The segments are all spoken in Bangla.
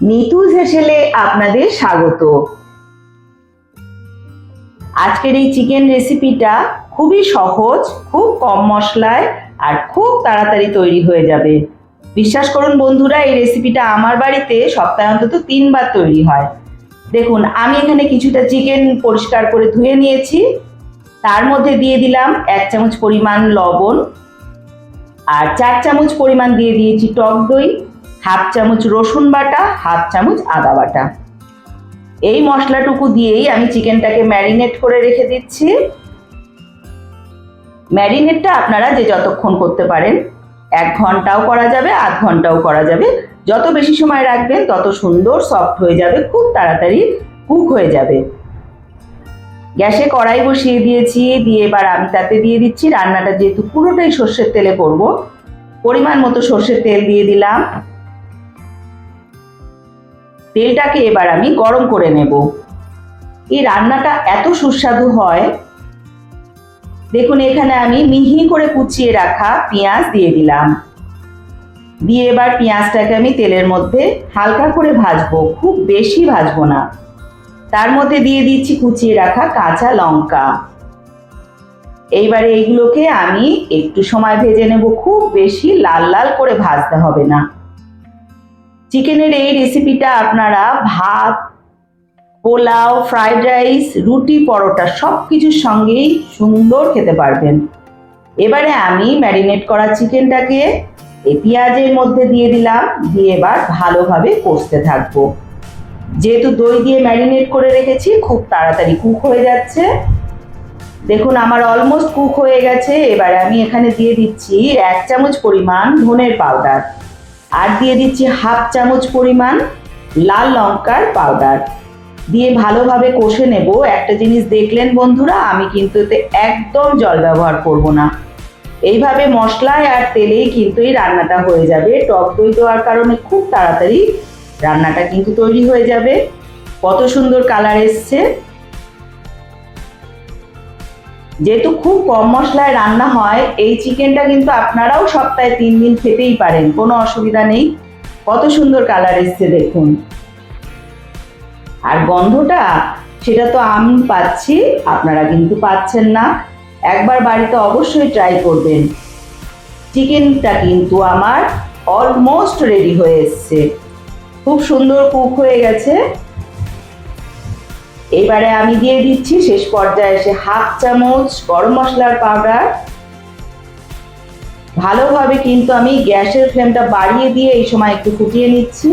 নিতুজ হেসেলে আপনাদের স্বাগত। আজকের এই চিকেন রেসিপিটা খুবই সহজ, খুব কম মশলায় আর খুব তাড়াতাড়ি তৈরি হয়ে যাবে। বিশ্বাস করুন বন্ধুরা, এই রেসিপিটা আমার বাড়িতে সপ্তাহে অন্তত 3 বার তৈরি হয়। দেখুন, আমি এখানে কিছুটা চিকেন পরিষ্কার করে ধুয়ে নিয়েছি। তার মধ্যে দিয়ে দিলাম 1 চামচ পরিমাণ লবণ আর 4 চামচ পরিমাণ দিয়ে দিয়েছি টক দই, হাফ চামচ রসুন বাটা, হাফ চামচ আদা বাটা। এই মশলাটুকু দিয়েই আমি চিকেনটাকে ম্যারিনেট করে রেখে দিচ্ছি। ম্যারিনেটটা আপনারা যে যতক্ষণ করতে পারেন, 1 ঘন্টাও করা যাবে, আধ ঘন্টাও করা যাবে। যত বেশি সময় রাখবেন তত সুন্দর সফট হয়ে যাবে, খুব তাড়াতাড়ি কুক হয়ে যাবে। গ্যাসে কড়াই বসিয়ে দিয়েছি, দিয়ে এবার আমি তাতে দিয়ে দিচ্ছি, রান্নাটা যেহেতু পুরোটাই সর্ষের তেলে করব, পরিমাণ মতো সর্ষের তেল দিয়ে দিলাম। তেলটাকে এবার আমি গরম করে নেব। এই রান্নাটা এত সুস্বাদু হয়। দেখুন, এখানে আমি মিহি করে কুচিয়ে রাখা পেঁয়াজ দিয়ে দিলাম। দিয়ে এবার পেঁয়াজটাকে আমি তেলের মধ্যে হালকা করে ভাজবো, খুব বেশি ভাজবো না। তার মধ্যে দিয়ে দিচ্ছি কুচিয়ে রাখা কাঁচা লঙ্কা। এইবারে এইগুলোকে আমি একটু সময় ভেজে নেব, খুব বেশি লাল লাল করে ভাজতে হবে না। চিকেনের এই রেসিপিটা আপনারা ভাত, পোলাও, ফ্রাইড রাইস, রুটি, পরোটা সব কিছুর সঙ্গেই সুন্দর খেতে পারবেন। এবারে আমি ম্যারিনেট করা চিকেনটাকে এই পেঁয়াজের মধ্যে দিয়ে দিলাম, দিয়ে এবার ভালোভাবে কষতে থাকবো। যেহেতু দই দিয়ে ম্যারিনেট করে রেখেছি, খুব তাড়াতাড়ি কুক হয়ে যাচ্ছে। দেখুন, আমার অলমোস্ট কুক হয়ে গেছে। এবারে আমি এখানে দিয়ে দিচ্ছি 1 চামচ পরিমাণ ধনের পাউডার আর দিয়ে দিচ্ছি হাফ চামচ পরিমাণ লাল লঙ্কার পাউডার। দিয়ে ভালোভাবে কষে নেব। একটা জিনিস দেখলেন বন্ধুরা, আমি কিন্তু এতে একদম জল ব্যবহার করব না। এইভাবে মশলায় আর তেলেই কিন্তু এই রান্নাটা হয়ে যাবে। টক দই দেওয়ার কারণে খুব তাড়াতাড়ি রান্নাটা কিন্তু তৈরি হয়ে যাবে। কত সুন্দর কালার এসছে। যেহেতু খুব কম মশলায় রান্না হয়, এই চিকেনটা কিন্তু আপনারাও সপ্তাহে 3 দিন খেতেই পারেন, কোনো অসুবিধা নেই। কত সুন্দর কালার এসছে দেখুন। আর গন্ধটা, সেটা তো আমি পাচ্ছি, আপনারা কিন্তু পাচ্ছেন না। একবার বাড়িতে অবশ্যই ট্রাই করবেন। চিকেনটা কিন্তু আমার অলমোস্ট রেডি হয়ে এসছে, খুব সুন্দর কুক হয়ে গেছে। এবারে আমি দিয়ে দিচ্ছি শেষ পর্যায়ে এসে হাফ চামচ গরম মশলার পাউডার। ভালোভাবে কিন্তু আমি গ্যাসের ফ্লেমটা বাড়িয়ে দিয়ে এই সময় একটু ফুটিয়ে নিচ্ছি।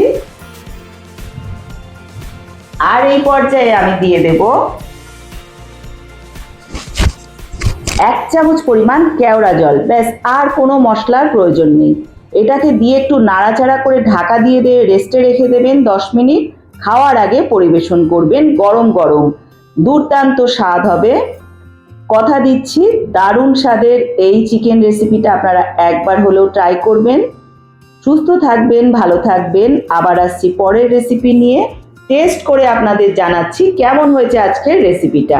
আর এই পর্যায়ে আমি দিয়ে দেব 1 চামচ পরিমাণ কেওড়া জল। ব্যাস, আর কোনো মশলার প্রয়োজন নেই। এটাকে দিয়ে একটু নাড়াচাড়া করে ঢাকা দিয়ে রেস্টে রেখে দেবেন 10 মিনিট। খাওয়ার আগে পরিবেশন করবেন গরম গরম। দুর্দান্ত স্বাদ হবে, কথা দিচ্ছি। দারুণ স্বাদের এই চিকেন রেসিপিটা আপনারা একবার হলেও ট্রাই করবেন। সুস্থ থাকবেন, ভালো থাকবেন। আবার আসছি পরের রেসিপি নিয়ে। টেস্ট করে আপনাদের জানাচ্ছি কেমন হয়েছে আজকের রেসিপিটা।